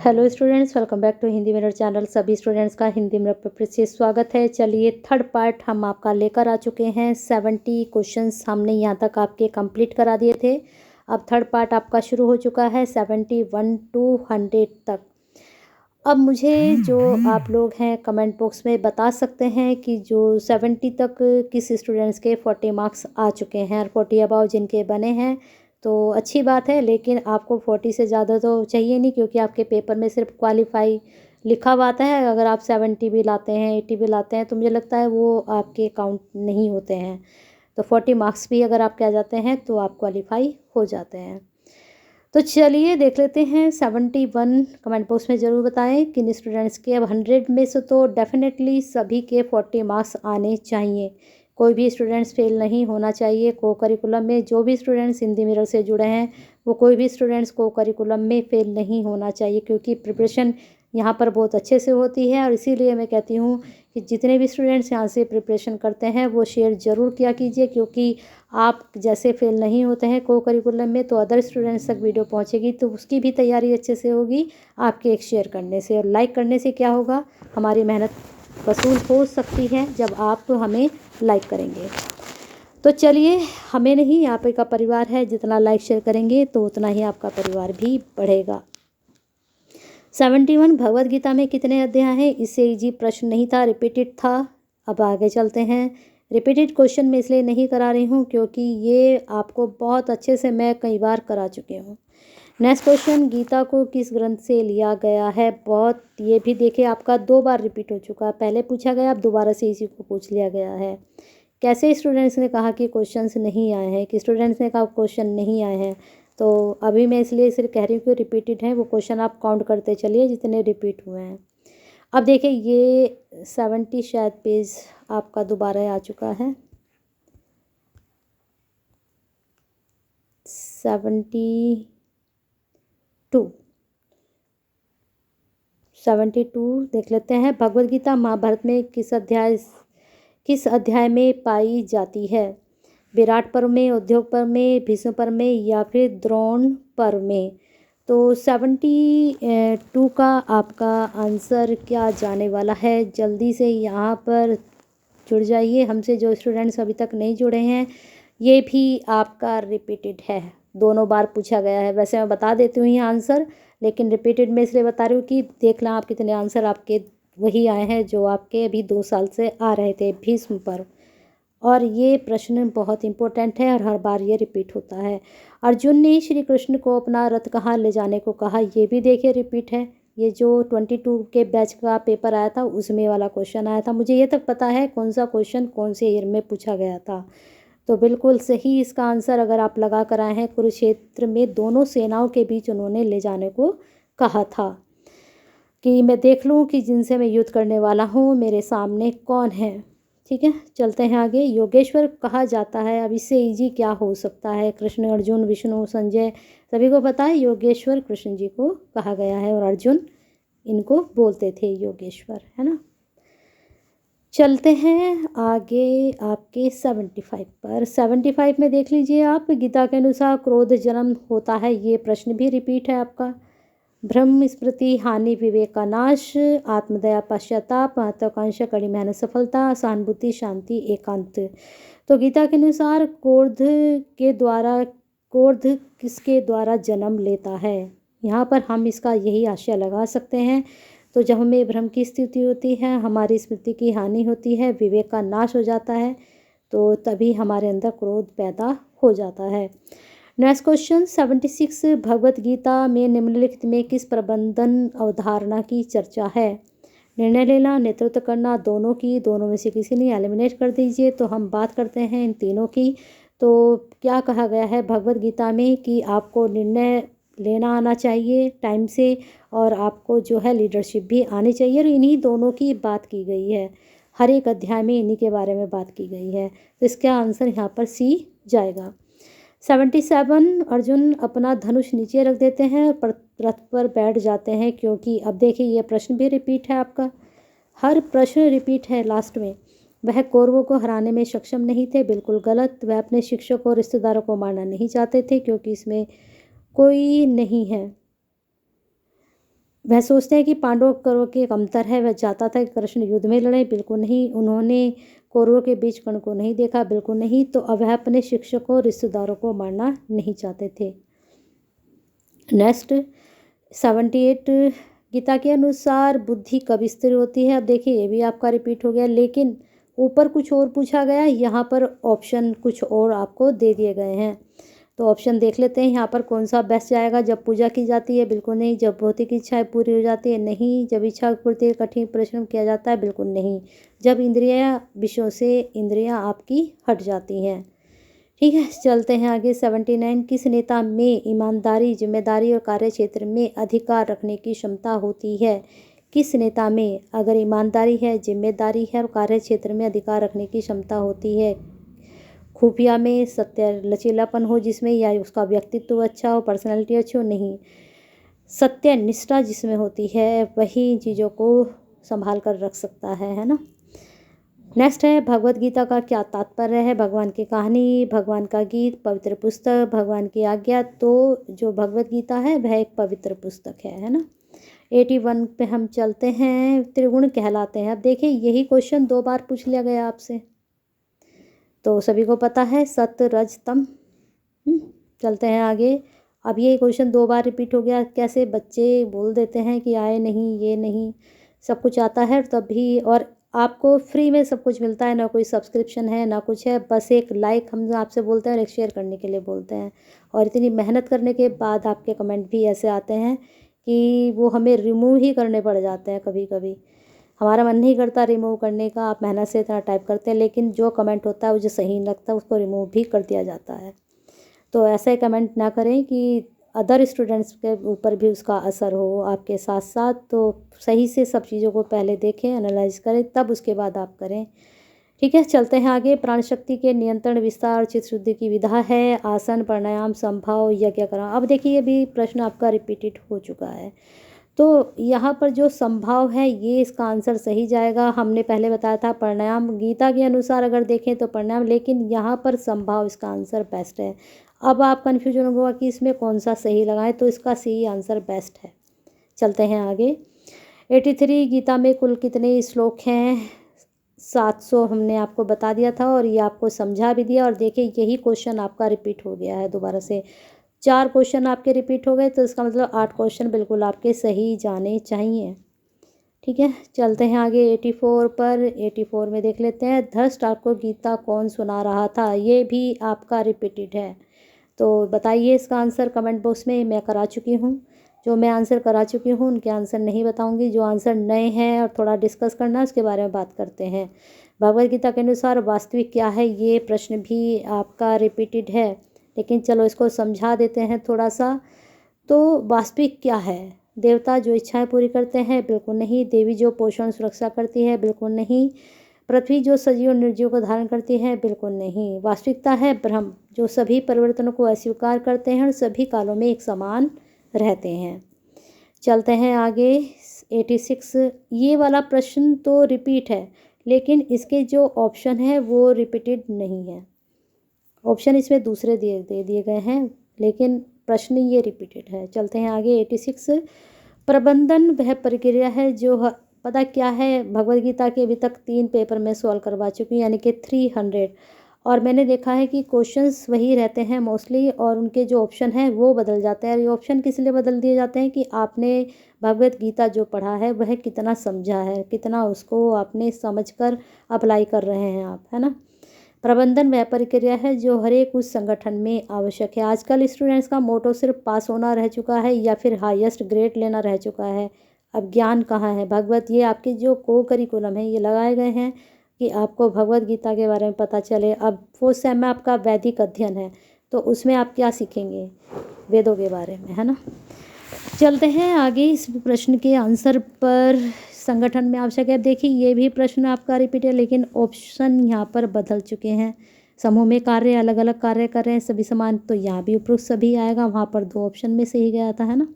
Hello students, welcome back to Hindi mirror channel. सभी students का Hindi mirror पर फिर से स्वागत है। चलिए, थर्ड पार्ट हम आपका लेकर आ चुके हैं। 70 क्वेश्चंस हमने यहाँ तक आपके कंप्लीट करा दिए थे। अब थर्ड पार्ट आपका शुरू हो चुका है 71 to 100 तक। अब मुझे जो आप लोग हैं कमेंट बॉक्स में बता सकते हैं कि जो 70 तक किस स्टूडेंट्स के 40 मार्क्स आ चुके हैं और 40 अबाव जिनके बने हैं तो अच्छी बात है। लेकिन आपको 40 से ज़्यादा तो चाहिए नहीं, क्योंकि आपके पेपर में सिर्फ क्वालिफाई लिखा हुआ आता है। अगर आप 70 भी लाते हैं, 80 भी लाते हैं, तो मुझे लगता है वो आपके काउंट नहीं होते हैं। तो 40 मार्क्स भी अगर आप क्या जाते हैं तो आप क्वालिफाई हो जाते हैं। तो चलिए देख लेते हैं 71। कमेंट बॉक्स में ज़रूर बताएं किन स्टूडेंट्स के। अब 100 में से तो डेफिनेटली सभी के 40 मार्क्स आने चाहिए। कोई भी स्टूडेंट्स फेल नहीं होना चाहिए। को करिकुलम में जो भी स्टूडेंट्स हिंदी मिरर से जुड़े हैं वो कोई भी स्टूडेंट्स को करिकुलम में फेल नहीं होना चाहिए, क्योंकि प्रिपरेशन यहाँ पर बहुत अच्छे से होती है। और इसीलिए मैं कहती हूँ कि जितने भी स्टूडेंट्स यहाँ से प्रिपरेशन करते हैं वो शेयर ज़रूर किया कीजिए, क्योंकि आप जैसे फेल नहीं होते हैं को करिकुलम में तो अदर स्टूडेंट्स तक वीडियो पहुँचेगी, तो उसकी भी तैयारी अच्छे से होगी आपके एक शेयर करने से। और लाइक करने से क्या होगा, हमारी मेहनत वसूल हो सकती है जब आप हमें लाइक करेंगे। तो चलिए, हमें नहीं, आप का परिवार है, जितना लाइक शेयर करेंगे तो उतना ही आपका परिवार भी बढ़ेगा। 71 भगवद गीता में कितने अध्याय हैं? इससे इजी प्रश्न नहीं था, रिपीटेड था। अब आगे चलते हैं। रिपीटेड क्वेश्चन मैं इसलिए नहीं करा रही हूँ क्योंकि ये आपको बहुत अच्छे से मैं कई बार करा चुकी हूँ। नेक्स्ट क्वेश्चन, गीता को किस ग्रंथ से लिया गया है? बहुत, ये भी देखिए आपका 2 बार रिपीट हो चुका है। पहले पूछा गया, अब दोबारा से इसी को पूछ लिया गया है। कैसे स्टूडेंट्स ने कहा कि क्वेश्चंस नहीं आए हैं, कि स्टूडेंट्स ने कहा क्वेश्चन नहीं आए हैं? तो अभी मैं इसलिए सिर्फ कह रही हूँ कि रिपीटेड है, वो क्वेश्चन आप काउंट करते चलिए जितने रिपीट हुए हैं। अब देखिए, ये 70 शायद पेज आपका दोबारा आ चुका है। 72 देख लेते हैं। भगवद गीता महाभारत में किस अध्याय में पाई जाती है? विराट पर्व में, उद्योग पर्व में, भीष्म पर्व में या फिर द्रोण पर्व में? तो 72 का आपका आंसर क्या जाने वाला है? जल्दी से यहाँ पर जुड़ जाइए हमसे। जो स्टूडेंट्स अभी तक नहीं जुड़े हैं, ये भी आपका रिपीटेड है, दोनों बार पूछा गया है। वैसे मैं बता देती हूँ ये आंसर, लेकिन रिपीटेड में इसलिए बता रही हूँ कि देख लें आप कितने आंसर आपके वही आए हैं जो आपके अभी 2 साल से आ रहे थे भीष्म पर्व। और ये प्रश्न बहुत इंपॉर्टेंट है और हर बार ये रिपीट होता है। अर्जुन ने श्री कृष्ण को अपना रथ कहाँ ले जाने को कहा? ये भी देखिए रिपीट है। ये जो 22 के बैच का पेपर आया था उसमें वाला क्वेश्चन आया था। मुझे ये तक पता है कौन सा क्वेश्चन कौन से ईयर में पूछा गया था। तो बिल्कुल सही इसका आंसर अगर आप लगा कर आए हैं, कुरुक्षेत्र में दोनों सेनाओं के बीच उन्होंने ले जाने को कहा था कि मैं देख लूँ कि जिनसे मैं युद्ध करने वाला हूँ मेरे सामने कौन है। ठीक है, चलते हैं आगे। योगेश्वर कहा जाता है, अब इससे इजी क्या हो सकता है? कृष्ण, अर्जुन, विष्णु, संजय, सभी को पता है योगेश्वर कृष्ण जी को कहा गया है और अर्जुन इनको बोलते थे योगेश्वर, है ना। चलते हैं आगे आपके 75 पर। 75 में देख लीजिए आप, गीता के अनुसार क्रोध जन्म होता है, ये प्रश्न भी रिपीट है आपका। भ्रम, स्मृति, हानि, विवेक का नाश, आत्मदया, पश्चाताप, महत्वाकांक्षा, कड़ी मेहनत, सफलता, सहानुभूति, शांति, एकांत। तो गीता के अनुसार क्रोध किसके द्वारा जन्म लेता है? यहाँ पर हम इसका यही आशय लगा सकते हैं। तो जब हमें भ्रम की स्थिति होती है, हमारी स्मृति की हानि होती है, विवेक का नाश हो जाता है, तो तभी हमारे अंदर क्रोध पैदा हो जाता है। नेक्स्ट क्वेश्चन 76, भगवत गीता में निम्नलिखित में किस प्रबंधन अवधारणा की चर्चा है? निर्णय लेना, नेतृत्व करना, दोनों की, दोनों में से किसी ने एलिमिनेट कर दीजिए। तो हम बात करते हैं इन तीनों की। तो क्या कहा गया है भगवत गीता में कि आपको निर्णय लेना आना चाहिए टाइम से, और आपको जो है लीडरशिप भी आनी चाहिए, और इन्हीं दोनों की बात की गई है। हर एक अध्याय में इन्हीं के बारे में बात की गई है। तो इसका आंसर यहाँ पर सी जाएगा। 77, अर्जुन अपना धनुष नीचे रख देते हैं और रथ पर बैठ जाते हैं क्योंकि? अब देखिए ये प्रश्न भी रिपीट है आपका, हर प्रश्न रिपीट है लास्ट में। वह कौरवों को हराने में सक्षम नहीं थे, बिल्कुल गलत। वह अपने शिक्षक और रिश्तेदारों को मारना नहीं चाहते थे क्योंकि इसमें कोई नहीं है। वह सोचते हैं कि पांडव कौरव के एक अंतर है, वह चाहता था कि कृष्ण युद्ध में लड़े, बिल्कुल नहीं। उन्होंने कौरवों के बीच कर्ण को नहीं देखा, बिल्कुल नहीं। तो अब वह अपने शिक्षकों और रिश्तेदारों को मारना नहीं चाहते थे। नेक्स्ट 78, गीता के अनुसार बुद्धि कब स्थिर होती है। अब देखिए ये भी आपका रिपीट हो गया, लेकिन ऊपर कुछ और पूछा गया, यहाँ पर ऑप्शन कुछ और आपको दे दिए गए हैं। तो ऑप्शन देख लेते हैं यहाँ पर कौन सा बेस्ट जाएगा। जब पूजा की जाती है, बिल्कुल नहीं। जब भौतिक इच्छाएं पूरी हो जाती है, नहीं। जब इच्छा पूर्ति कठिन परिश्रम किया जाता है, बिल्कुल नहीं। जब इंद्रियां विषयों से इंद्रियां आपकी हट जाती हैं। ठीक है, चलते हैं आगे। 79, किस नेता में ईमानदारी, जिम्मेदारी और कार्य क्षेत्र में अधिकार रखने की क्षमता होती है। किस नेता में अगर ईमानदारी है, जिम्मेदारी है और कार्य क्षेत्र में अधिकार रखने की क्षमता होती है। खुफिया में सत्य लचीलापन हो जिसमें, या उसका व्यक्तित्व अच्छा हो, पर्सनैलिटी अच्छी हो, नहीं। सत्य निष्ठा जिसमें होती है, वही चीज़ों को संभाल कर रख सकता है ना। नेक्स्ट है, भगवत गीता का क्या तात्पर्य है। भगवान की कहानी, भगवान का गीत, पवित्र पुस्तक, भगवान की आज्ञा। तो जो भगवत गीता है वह एक पवित्र पुस्तक है ना। 81 पे हम चलते हैं, त्रिगुण कहलाते हैं। अब देखिए यही क्वेश्चन 2 बार पूछ लिया गया आपसे, तो सभी को पता है सत्य रज तम। चलते हैं आगे। अब ये क्वेश्चन 2 बार रिपीट हो गया। कैसे बच्चे बोल देते हैं कि आए नहीं, ये नहीं, सब कुछ आता है तब भी। और आपको फ्री में सब कुछ मिलता है, ना कोई सब्सक्रिप्शन है ना कुछ है, बस एक लाइक हम आपसे बोलते हैं और एक शेयर करने के लिए बोलते हैं। और इतनी मेहनत करने के बाद आपके कमेंट भी ऐसे आते हैं कि वो हमें रिमूव ही करने पड़ जाते हैं। कभी कभी हमारा मन नहीं करता रिमूव करने का, आप मेहनत से इतना टाइप करते हैं, लेकिन जो कमेंट होता है वो जो सही नहीं लगता उसको रिमूव भी कर दिया जाता है। तो ऐसे कमेंट ना करें कि अदर स्टूडेंट्स के ऊपर भी उसका असर हो आपके साथ साथ। तो सही से सब चीज़ों को पहले देखें, एनालाइज करें, तब उसके बाद आप करें। ठीक है, चलते हैं आगे। प्राण शक्ति के नियंत्रण, विस्तार, चित्त शुद्धि की विधा है। आसन, प्राणायाम, संभव, यज्ञ करा। अब देखिए ये भी प्रश्न आपका रिपीटेड हो चुका है। तो यहाँ पर जो संभव है ये इसका आंसर सही जाएगा। हमने पहले बताया था प्राणायाम, गीता के अनुसार अगर देखें तो प्राणायाम, लेकिन यहाँ पर संभव इसका आंसर बेस्ट है। अब आप कन्फ्यूजन होगा कि इसमें कौन सा सही लगाएं, तो इसका सही आंसर बेस्ट है। चलते हैं आगे। 83, गीता में कुल कितने श्लोक हैं। 700 हमने आपको बता दिया था और ये आपको समझा भी दिया। और देखिए यही क्वेश्चन आपका रिपीट हो गया है दोबारा से। 4 क्वेश्चन आपके रिपीट हो गए, तो इसका मतलब 8 क्वेश्चन बिल्कुल आपके सही जाने चाहिए। ठीक है, चलते हैं आगे 84 पर। 84 में देख लेते हैं, धृष्ट आपको गीता कौन सुना रहा था। ये भी आपका रिपीटेड है, तो बताइए इसका आंसर कमेंट बॉक्स में। मैं करा चुकी हूँ, जो मैं आंसर करा चुकी हूँ उनके आंसर नहीं बताऊँगी। जो आंसर नए हैं और थोड़ा डिस्कस करना है उसके बारे में बात करते हैं। भगवद गीता के अनुसार वास्तविक क्या है, ये प्रश्न भी आपका रिपीटेड है, लेकिन चलो इसको समझा देते हैं थोड़ा सा। तो वास्तविक क्या है। देवता जो इच्छाएं पूरी करते हैं, बिल्कुल नहीं। देवी जो पोषण सुरक्षा करती है, बिल्कुल नहीं। पृथ्वी जो सजीव और निर्जीव को धारण करती है, बिल्कुल नहीं। वास्तविकता है ब्रह्म जो सभी परिवर्तनों को अस्वीकार करते हैं और सभी कालों में एक समान रहते हैं। चलते हैं आगे 86। ये वाला प्रश्न तो रिपीट है, लेकिन इसके जो ऑप्शन है वो रिपीटेड नहीं है। ऑप्शन इसमें दूसरे दे दिए गए हैं, लेकिन प्रश्न ये रिपीटेड है। चलते हैं आगे 86। प्रबंधन वह प्रक्रिया है जो पता क्या है, भगवद गीता के अभी तक 3 पेपर में सॉल्व करवा चुकी हूँ, यानी कि 300। और मैंने देखा है कि क्वेश्चंस वही रहते हैं मोस्टली, और उनके जो ऑप्शन हैं वो बदल जाते हैं। और ये ऑप्शन किस लिए बदल दिए जाते हैं कि आपने भगवद गीता जो पढ़ा है वह कितना समझा है, कितना उसको आपने समझकर अप्लाई कर रहे हैं आप, है ना। प्रबंधन वह प्रक्रिया है जो हर एक उस संगठन में आवश्यक है। आजकल स्टूडेंट्स का मोटो सिर्फ पास होना रह चुका है या फिर हाईएस्ट ग्रेड लेना रह चुका है। अब ज्ञान कहाँ है। भगवत ये आपके जो को करिकुलम है ये लगाए गए हैं कि आपको भगवद गीता के बारे में पता चले। अब 4th सेम में आपका वैदिक अध्ययन है, तो उसमें आप क्या सीखेंगे, वेदों के बारे में, है ना। चलते हैं आगे इस प्रश्न के आंसर पर। संगठन में आवश्यक है, देखिए ये भी प्रश्न आपका रिपीट है, लेकिन ऑप्शन यहाँ पर बदल चुके हैं। समूह में कार्य, अलग अलग कार्य कर रहे हैं सभी समान, तो यहाँ भी उपरोक्त सभी आएगा, वहाँ पर 2 ऑप्शन में से ही गया था, है ना।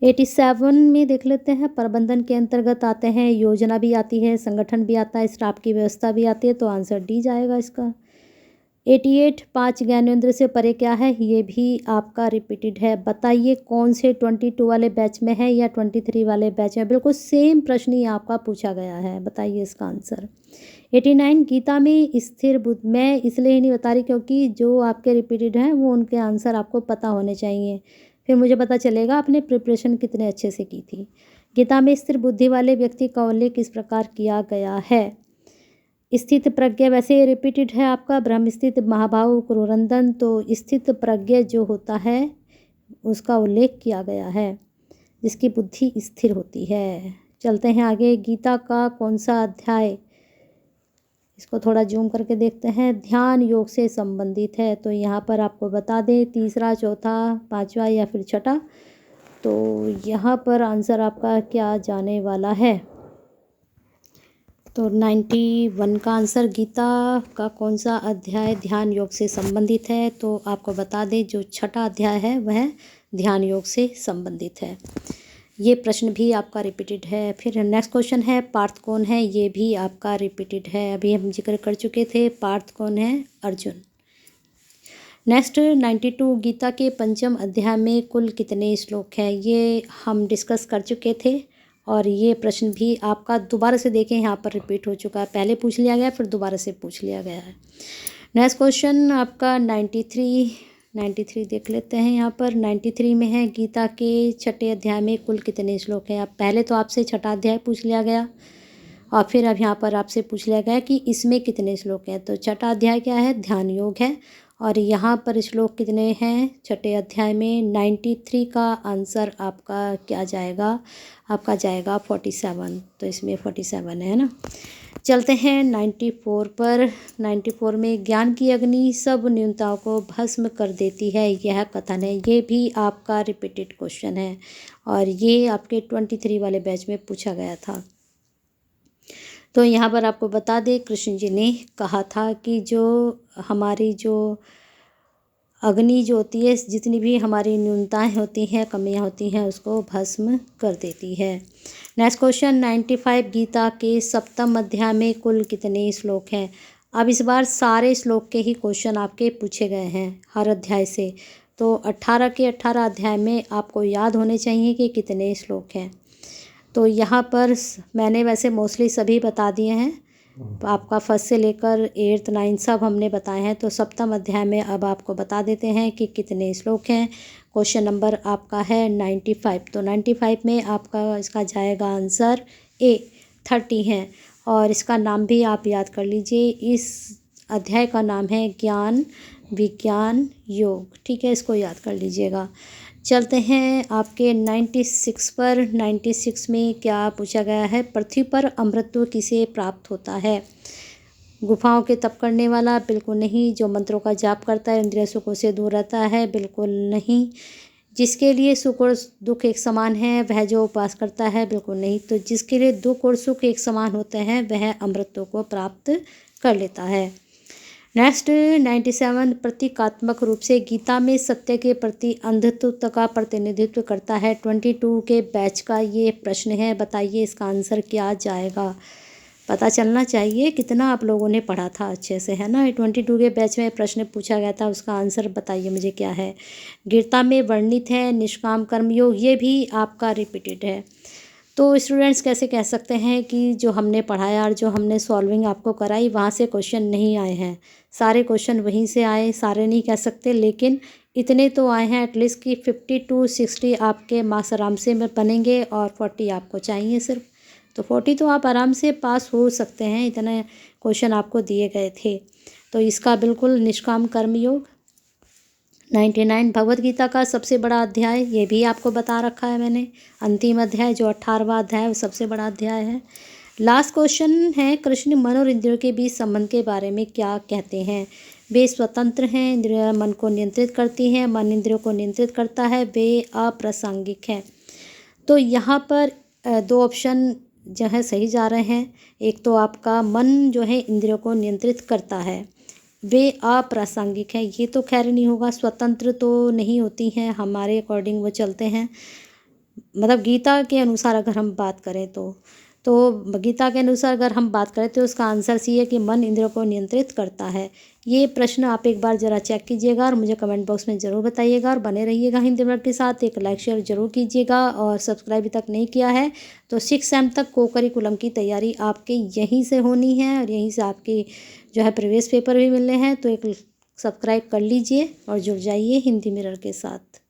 87 में देख लेते हैं। प्रबंधन के अंतर्गत आते हैं योजना भी आती है, संगठन भी आता है, स्टाफ की व्यवस्था भी आती है, तो आंसर डी जाएगा इसका। 88 5 ज्ञानेंद्र से परे क्या है, ये भी आपका रिपीटेड है। बताइए कौन से 22 वाले बैच में है या 23 वाले बैच में। बिल्कुल सेम प्रश्न ही आपका पूछा गया है, बताइए इसका आंसर। 89 गीता में स्थिर बुद्ध, मैं इसलिए ही नहीं बता रही क्योंकि जो आपके रिपीटेड हैं वो उनके आंसर आपको पता होने चाहिए, फिर मुझे पता चलेगा आपने प्रिपरेशन कितने अच्छे से की थी। गीता में स्थिर बुद्धि वाले व्यक्ति का उल्लेख किस प्रकार किया गया है। स्थित प्रज्ञ, वैसे रिपीटेड है आपका, ब्रह्म स्थित महाभाव क्रूरंदन, तो स्थित प्रज्ञ जो होता है उसका उल्लेख किया गया है, जिसकी बुद्धि स्थिर होती है। चलते हैं आगे। गीता का कौन सा अध्याय, इसको थोड़ा जूम करके देखते हैं, ध्यान योग से संबंधित है। तो यहाँ पर आपको बता दें तीसरा, चौथा, पांचवा या फिर छठा। तो यहाँ पर आंसर आपका क्या जाने वाला है। तो 91 का आंसर, गीता का कौन सा अध्याय ध्यान योग से संबंधित है। तो आपको बता दें जो छठा अध्याय है वह ध्यान योग से संबंधित है। ये प्रश्न भी आपका रिपीटेड है। फिर नेक्स्ट क्वेश्चन है पार्थ कौन है, ये भी आपका रिपीटेड है, अभी हम जिक्र कर चुके थे। पार्थ कौन है, अर्जुन। नेक्स्ट 92 गीता के पंचम अध्याय में कुल कितने श्लोक हैं, ये हम डिस्कस कर चुके थे और ये प्रश्न भी आपका दोबारा से देखें यहाँ पर रिपीट हो चुका है, पहले पूछ लिया गया फिर दोबारा से पूछ लिया गया है। नेक्स्ट क्वेश्चन आपका 93 देख लेते हैं। यहाँ पर 93 में है गीता के छठे अध्याय में कुल कितने श्लोक हैं। अब पहले तो आपसे छठा अध्याय पूछ लिया गया और फिर अब यहाँ पर आपसे पूछ लिया गया कि इसमें कितने श्लोक हैं। तो छठा अध्याय क्या है, ध्यान योग है और यहाँ पर श्लोक कितने हैं छठे अध्याय में। 93 का आंसर आपका क्या जाएगा, आपका जाएगा 47। तो इसमें 47 है ना। चलते हैं 94 पर। 94 में ज्ञान की अग्नि सब न्यूनताओं को भस्म कर देती है, यह कथन है। ये भी आपका रिपीटेड क्वेश्चन है और ये आपके 23 वाले बैच में पूछा गया था। तो यहाँ पर आपको बता दें कृष्ण जी ने कहा था कि जो हमारी जो अग्नि जो होती है, जितनी भी हमारी न्यूनताएं होती हैं, कमियां होती हैं, उसको भस्म कर देती है। नेक्स्ट क्वेश्चन 95 गीता के सप्तम अध्याय में कुल कितने श्लोक हैं। अब इस बार सारे श्लोक के ही क्वेश्चन आपके पूछे गए हैं हर अध्याय से। तो 18 के 18 अध्याय में आपको याद होने चाहिए कि कितने श्लोक हैं। तो यहाँ पर मैंने वैसे मोस्टली सभी बता दिए हैं, आपका फर्स्ट से लेकर 8th 9th सब हमने बताए हैं। तो सप्तम अध्याय में अब आपको बता देते हैं कि कितने श्लोक हैं। क्वेश्चन नंबर आपका है 95। तो 95 में आपका इसका जाएगा आंसर ए 30 है और इसका नाम भी आप याद कर लीजिए। इस अध्याय का नाम है ज्ञान विज्ञान योग, ठीक है, इसको याद कर लीजिएगा। चलते हैं आपके 96 पर। 96 में क्या पूछा गया है, पृथ्वी पर अमृतत्व किसे प्राप्त होता है। गुफाओं के तप करने वाला, बिल्कुल नहीं। जो मंत्रों का जाप करता है, इंद्रिय सुखों से दूर रहता है, बिल्कुल नहीं। जिसके लिए सुख और दुख एक समान है, वह जो उपास करता है, बिल्कुल नहीं। तो जिसके लिए दुख और सुख एक समान होते हैं वह अमृतत्व को प्राप्त कर लेता है। नेक्स्ट 97 प्रतीकात्मक रूप से गीता में सत्य के प्रति अंधत्व का प्रतिनिधित्व करता है। 22 के बैच का ये प्रश्न है, बताइए इसका आंसर क्या जाएगा। पता चलना चाहिए कितना आप लोगों ने पढ़ा था अच्छे से, है ना। 22 के बैच में प्रश्न पूछा गया था, उसका आंसर बताइए मुझे क्या है। गीता में वर्णित है निष्काम कर्मयोग, ये भी आपका रिपीटेड है। तो स्टूडेंट्स कैसे कह सकते हैं कि जो हमने पढ़ाया और जो हमने सॉल्विंग आपको कराई वहाँ से क्वेश्चन नहीं आए हैं। सारे क्वेश्चन वहीं से आए, सारे नहीं कह सकते लेकिन इतने तो आए हैं एटलीस्ट कि 50 to 60 आपके मार्क्स आराम से में बनेंगे और 40 आपको चाहिए सिर्फ। तो 40 तो आप आराम से पास हो सकते हैं, इतने क्वेश्चन आपको दिए गए थे। तो इसका बिल्कुल निष्काम कर्मयोग। 99 भगवत गीता का सबसे बड़ा अध्याय, ये भी आपको बता रखा है मैंने। अंतिम अध्याय जो 18वां अध्याय वो सबसे बड़ा अध्याय है। लास्ट क्वेश्चन है कृष्ण मन और इंद्रियों के बीच संबंध के बारे में क्या कहते हैं। वे स्वतंत्र हैं, इंद्रियां मन को नियंत्रित करती हैं, मन इंद्रियों को नियंत्रित करता है, वे अप्रासंगिक हैं। तो यहाँ पर दो ऑप्शन जो है सही जा रहे हैं। एक तो आपका मन जो है इंद्रियों को नियंत्रित करता है, वे अप्रासंगिक है। ये तो खैर नहीं होगा, स्वतंत्र तो नहीं होती हैं, हमारे अकॉर्डिंग वो चलते हैं, मतलब गीता के अनुसार अगर हम बात करें तो गीता के अनुसार अगर हम बात करें तो उसका आंसर सी है कि मन इंद्रियों को नियंत्रित करता है। ये प्रश्न आप एक बार ज़रा चेक कीजिएगा और मुझे कमेंट बॉक्स में ज़रूर बताइएगा और बने रहिएगा हिंदी वर्ड के साथ। एक लाइक शेयर ज़रूर कीजिएगा और सब्सक्राइब अभी तक नहीं किया है तो 6 सेम तक को करिकुलम की तैयारी आपके यहीं से होनी है और यहीं से आपकी जो है प्रीवियस पेपर भी मिलने हैं। तो एक सब्सक्राइब कर लीजिए और जुड़ जाइए हिंदी मिरर के साथ।